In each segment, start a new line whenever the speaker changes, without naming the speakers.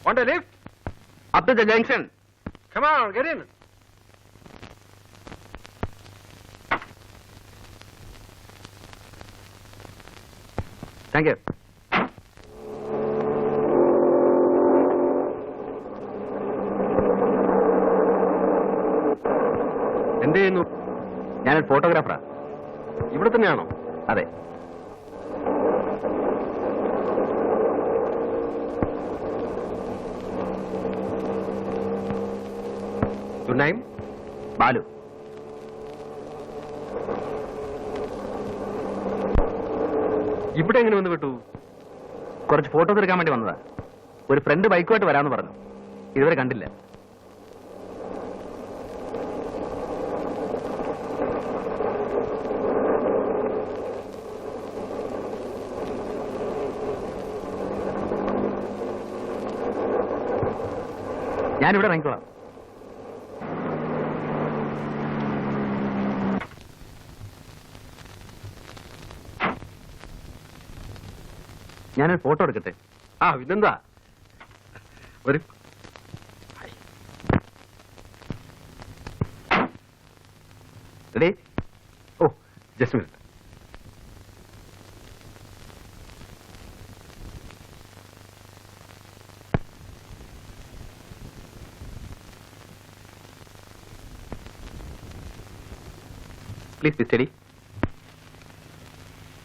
Want a lift?
Up to the junction.
Come on, get in.
Thank you.
എന്ത് ചെയ്യുന്നു?
ഞാനൊരു ഫോട്ടോഗ്രാഫറാ.
ഇവിടെ തന്നെയാണോ?
അതെ.
Good name?
ബാലു.
ഇവിടെ എങ്ങനെ വന്ന് വിട്ടു?
കുറച്ച് ഫോട്ടോസ് എടുക്കാൻ വേണ്ടി വന്നതാ. ഒരു ഫ്രണ്ട് ബൈക്കുമായിട്ട് വരാമെന്ന് പറഞ്ഞു. ഇതുവരെ കണ്ടില്ല. ഞാനിവിടെ ഇറങ്ങിക്കോളാം. ഞാനൊരു ഫോട്ടോ എടുക്കട്ടെ?
ഇതെന്താ? ഒരു
റെഡി?
ഓ, just minute.
Please be steady.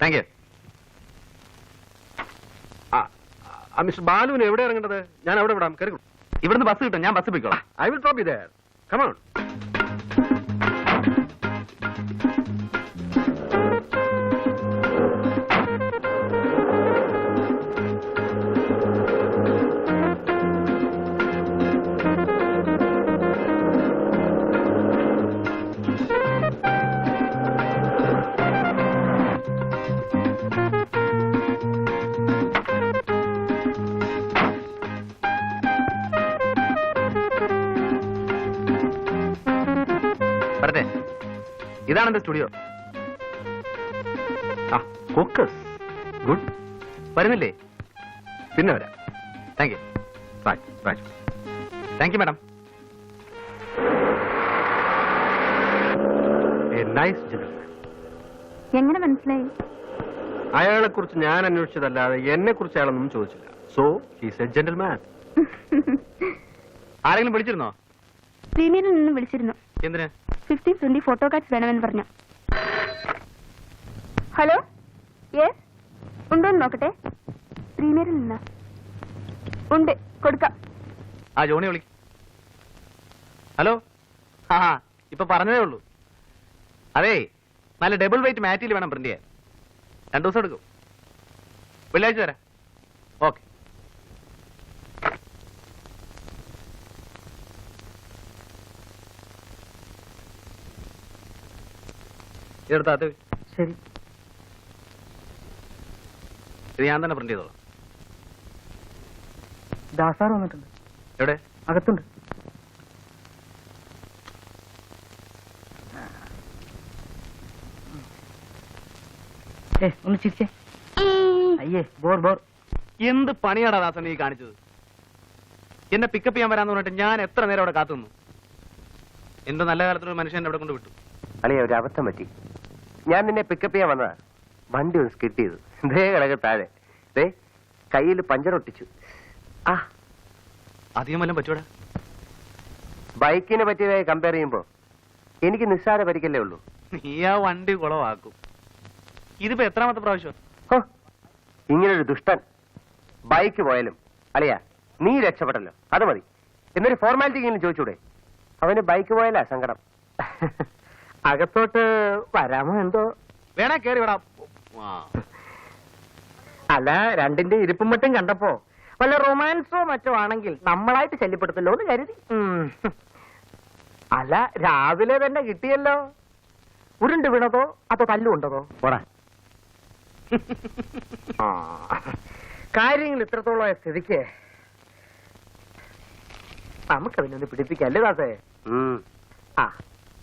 Thank you.
Mister ബാലുവിന് എവിടെ ഇറങ്ങേണ്ടത്? ഞാൻ അവിടെ വിടാം. കയറി.
ഇവിടുന്ന് ബസ് കിട്ടും. ഞാൻ ബസ് പോയിക്കോളാം.
I will drop you there. Come on.
വരട്ടെ. ഇതാണ് എന്റെ സ്റ്റുഡിയോ.
ഫോക്കസ്. ഗുഡ്.
വരുന്നില്ലേ?
പിന്നെ വരാം.
Thank you.
Right.
Thank you madam.
A nice gentleman.
എങ്ങനെ മനസ്സിലായി?
അയാളെ കുറിച്ച് ഞാൻ അന്വേഷിച്ചതല്ലാതെ എന്നെ കുറിച്ച് അയാളൊന്നും ചോദിച്ചില്ല. So he's A gentleman.
ആരെങ്കിലും വിളിച്ചിരുന്നോ?
പ്രീമിയറിൽ നിന്ന് വിളിച്ചിരുന്നു.
എന്തിന്?
50-20 ഫോട്ടോ കാർഡ്സ് വേണമെന്ന് പറഞ്ഞു. ഹലോ, യെസ്, ഉണ്ടോന്ന് നോക്കട്ടെ. പ്രീമിയറിൽ നിന്ന് ഉണ്ട്, കൊടുക്കാം.
ജോണി വിളിക്കും. ഹലോ. ഇപ്പൊ പറഞ്ഞതേ ഉള്ളൂ. അതെ, നല്ല ഡബിൾ വെയിറ്റ് മാറ്റിൽ വേണം പ്രിന്റ് ചെയ്യാൻ. 2 ദിവസം എടുക്കും. വെള്ളിയാഴ്ച തരാം. ഓക്കെ. ഇതെടുത്താ
ശരി.
ഇത് ഞാൻ തന്നെ പ്രിന്റ് ചെയ്തോളാം.
ദാസാർ വന്നിട്ടുണ്ട്.
എവിടെ?
അകത്തുണ്ട്. ഒന്ന് ചിരിച്ചേ. അയ്യേ, ബോർ.
എന്ത് പണിയാടാ ദാസൻ നീ കാണിച്ചത്? എന്നെ പിക്കപ്പ് ചെയ്യാൻ വരാന്ന് പറഞ്ഞിട്ട് ഞാൻ എത്ര നേരം അവിടെ കാത്തുനിന്നു. എന്തോ നല്ല കാലത്തൊരു മനുഷ്യൻ അവിടെ കൊണ്ട് വിട്ടു.
അളിയ, ഒരു അബദ്ധം പറ്റി. ഞാൻ നിന്നെ പിക്കപ്പ് ചെയ്യാൻ വന്നതാ. വണ്ടി ഒന്ന് സ്കിഡ് ചെയ്തു. ദേ കിടക്ക് താഴെ. ദേ കയ്യിൽ പഞ്ചറൊട്ടിച്ചു.
അധികം വല്ലതും പറ്റൂടാ?
ബൈക്കിനെ പറ്റിയതായി കമ്പയർ ചെയ്യുമ്പോ എനിക്ക് നിസ്സാര പരിക്കല്ലേ ഉള്ളൂ.
നീ ആ വണ്ടി കുളവാക്കും. ഇതിപ്പോ എത്രാമത്തെ പ്രാവശ്യം?
ഇങ്ങനൊരു ദുഷ്ടൻ ബൈക്ക് പോയാലും അളിയ നീ രക്ഷപ്പെട്ടല്ലോ, അത് മതി. എന്നൊരു ഫോർമാലിറ്റിക്കെങ്കിലും ചോദിച്ചൂടെ? അവന് ബൈക്ക് പോയാലാ സങ്കടം.
അകത്തോട്ട് വരാമോ എന്തോ?
വേണേ കേറി വിടാം.
അല്ല, രണ്ടിന്റെ ഇരിപ്പും മറ്റും കണ്ടപ്പോ വല്ല റൊമാൻസോ മറ്റോ ആണെങ്കിൽ നമ്മളായിട്ട് ശല്യപ്പെടുത്തല്ലോ എന്ന് കരുതി. അല്ല, രാവിലെ തന്നെ കിട്ടിയല്ലോ. ഉരുണ്ട് വീണതോ അതോ തല്ലുകൊണ്ടതോ?
പോടാ.
കാര്യങ്ങൾ ഇത്രത്തോളം സ്ഥിതിക്ക് നമുക്കതിനൊന്ന് പിടിപ്പിക്കല്ലേ ദാസേ?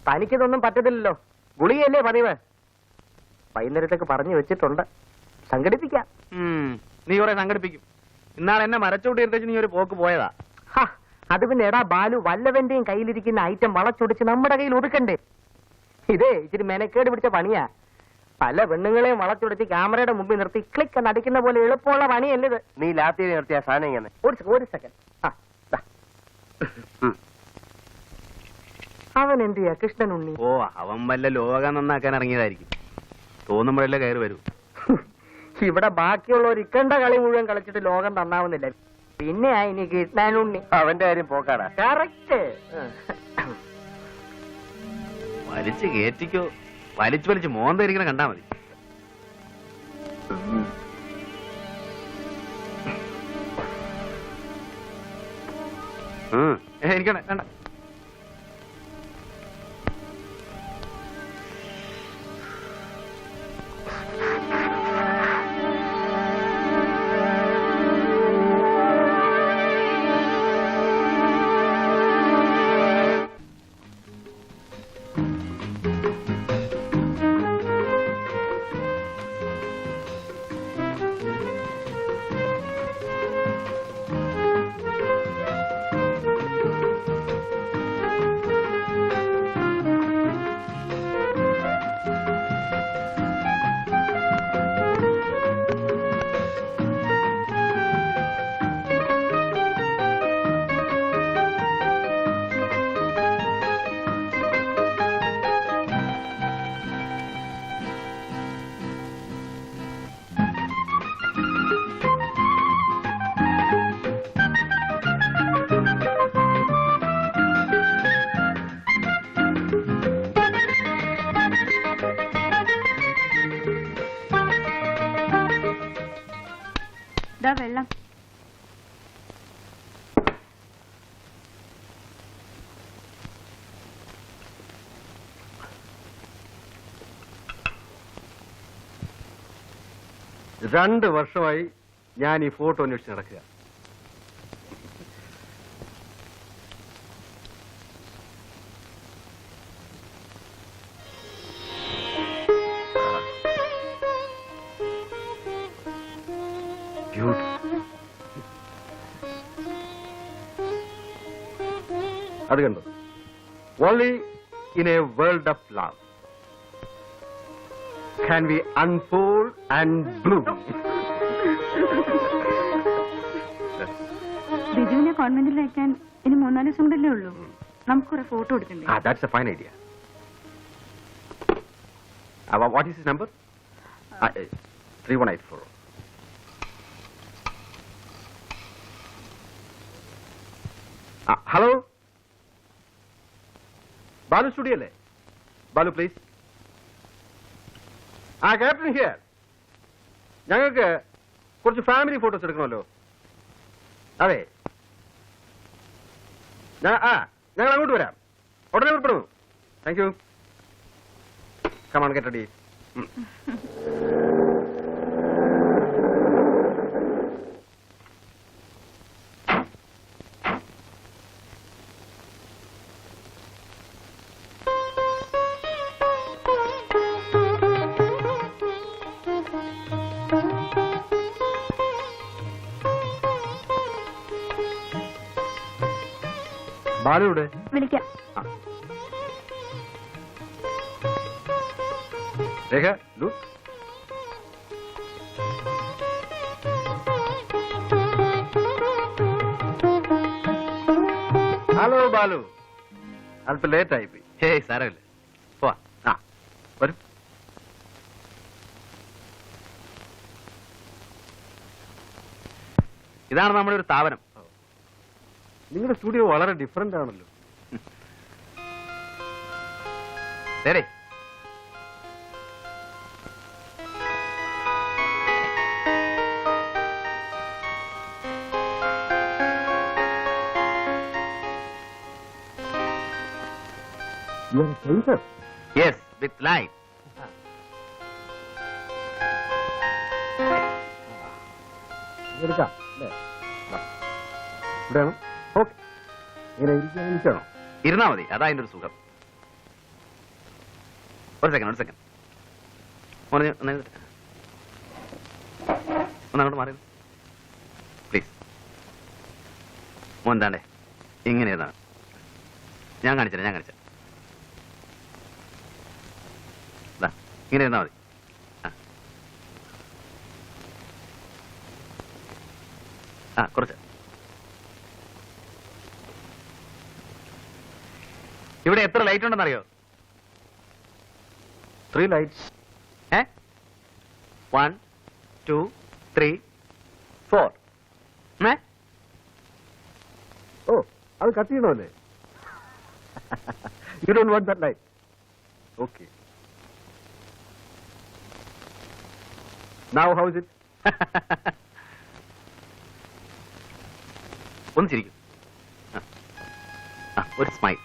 തനിക്കിതൊന്നും പറ്റത്തില്ലല്ലോ. ഗുളികയല്ലേ പതിവ്. വൈകുന്നേരത്തേക്ക് പറഞ്ഞു വെച്ചിട്ടുണ്ട്. സംഘടിപ്പിക്കാം.
നീ കുറെ സംഘടിപ്പിക്കും. ഇന്നാളെ എന്നെ മരച്ചോട്ടി എടുത്തേച്ച് നീ ഒരു പോക്ക് പോയതാ.
ഹ, അത് പിന്നെ എടാ ബാലു, വല്ലവന്റെയും കയ്യിലിരിക്കുന്ന ഐറ്റം വളച്ചൊടിച്ച് നമ്മുടെ കയ്യിൽ ഒതുക്കണ്ടേ? ഇതേ ഇച്ചിരി മെനക്കേട് പിടിച്ച പണിയാ. പല പെണ്ണുങ്ങളെയും വളച്ചൊടിച്ച് ക്യാമറയുടെ മുമ്പിൽ നിർത്തി ക്ലിക്ക് എന്ന് അടിക്കുന്ന പോലെ എളുപ്പമുള്ള പണിയല്ലേ ഇത്.
നീ ലാത്തി നിർത്തിയ സാധനം ഇങ്ങനെ.
ഒരു സെക്കൻഡ്. അവൻ എന്ത് ചെയ്യാ കൃഷ്ണൻ ഉണ്ണി?
ഓ, അവൻ വല്ല ലോകം നന്നാക്കാൻ ഇറങ്ങിയതായിരിക്കും. തോന്നുമ്പോഴല്ലേ കയറി വരൂ.
ഇവിടെ ബാക്കിയുള്ളവർ ഇക്കണ്ട കളി മുഴുവൻ കളിച്ചിട്ട് ലോകം നന്നാവുന്നില്ല. പിന്നെ ഇനി കൃഷ്ണൻ ഉണ്ണി
അവന്റെ കാര്യം പോക്കാടാ.
കറക്റ്റ്.
വലിച്ചു കയറ്റിക്കോ. വലിച്ചു വലിച്ച് മോന്തരിക്കണ കണ്ടാ മതി. എനിക്കണ വേണ്ട.
വെള്ളം.
രണ്ട് വർഷമായി ഞാൻ ഈ ഫോട്ടോ അന്വേഷിച്ച് നടക്കുക. അത് കണ്ടോ? Only in A world of love can we unfold and bloom.
ബിജുവിനെ കോൺവെന്റിൽ അയക്കാൻ ഇനി 3-4 ദിവസം കൂടെ ഉള്ളൂ. നമുക്ക് കുറെ ഫോട്ടോ എടുക്കണ്ടേ?
That's a fine idea. What is his number? 3184. Hello? Balu studio അല്ലേ? Balu please. Captain here. ഞങ്ങൾക്ക് കുറച്ച് ഫാമിലി ഫോട്ടോസ് എടുക്കണമല്ലോ. അതെ, ഞങ്ങൾ അങ്ങോട്ട് വരാം. ഉടനെ പുറപ്പെടുന്നു. Thank you. Come on, get ready. ബാലുവിടെ
വിളിക്കാം.
രേഖ, look. ഹലോ ബാലു, അല്പം ലേറ്റ് ആയിപ്പോയി.
ഹേയ് സാരമില്ല, പോവാ.
വരും.
ഇതാണ് നമ്മുടെ ഒരു സ്ഥാപനം.
നിങ്ങളുടെ സ്റ്റുഡിയോ വളരെ ഡിഫറെന്റ് ആണല്ലോ.
ശരി, യെസ്, വിത്ത് ലൈറ്റ്.
എടുക്കാം അല്ലേ? ഇവിടെയാണോ? ഓക്കെ. ഇങ്ങനെ ഇരിക്കണോ?
ഇരുന്നാ മതി, അതാ അതിന്റെ ഒരു സുഖം. ഒരു സെക്കൻഡ് ഒന്നങ്ങോട്ട് മാറി പ്ലീസ്. മോന്താണ്ടേ ഇങ്ങനെ ഇരുന്നാ മതി. ഞാൻ കാണിച്ചേ ദാ, ഇങ്ങനെ ഇരുന്നാ മതി. കുറച്ച് ഇവിടെ എത്ര ലൈറ്റ് ഉണ്ടെന്നറിയോ?
3 lights.
1 2 3
4.
4
ഓ അത് കട്ട് ചെയ്യണമല്ലേ? You don't want that light. Okay. Now how is it?
ഒന്ന് ചിരിക്കും. ഒരു സ്മൈൽ.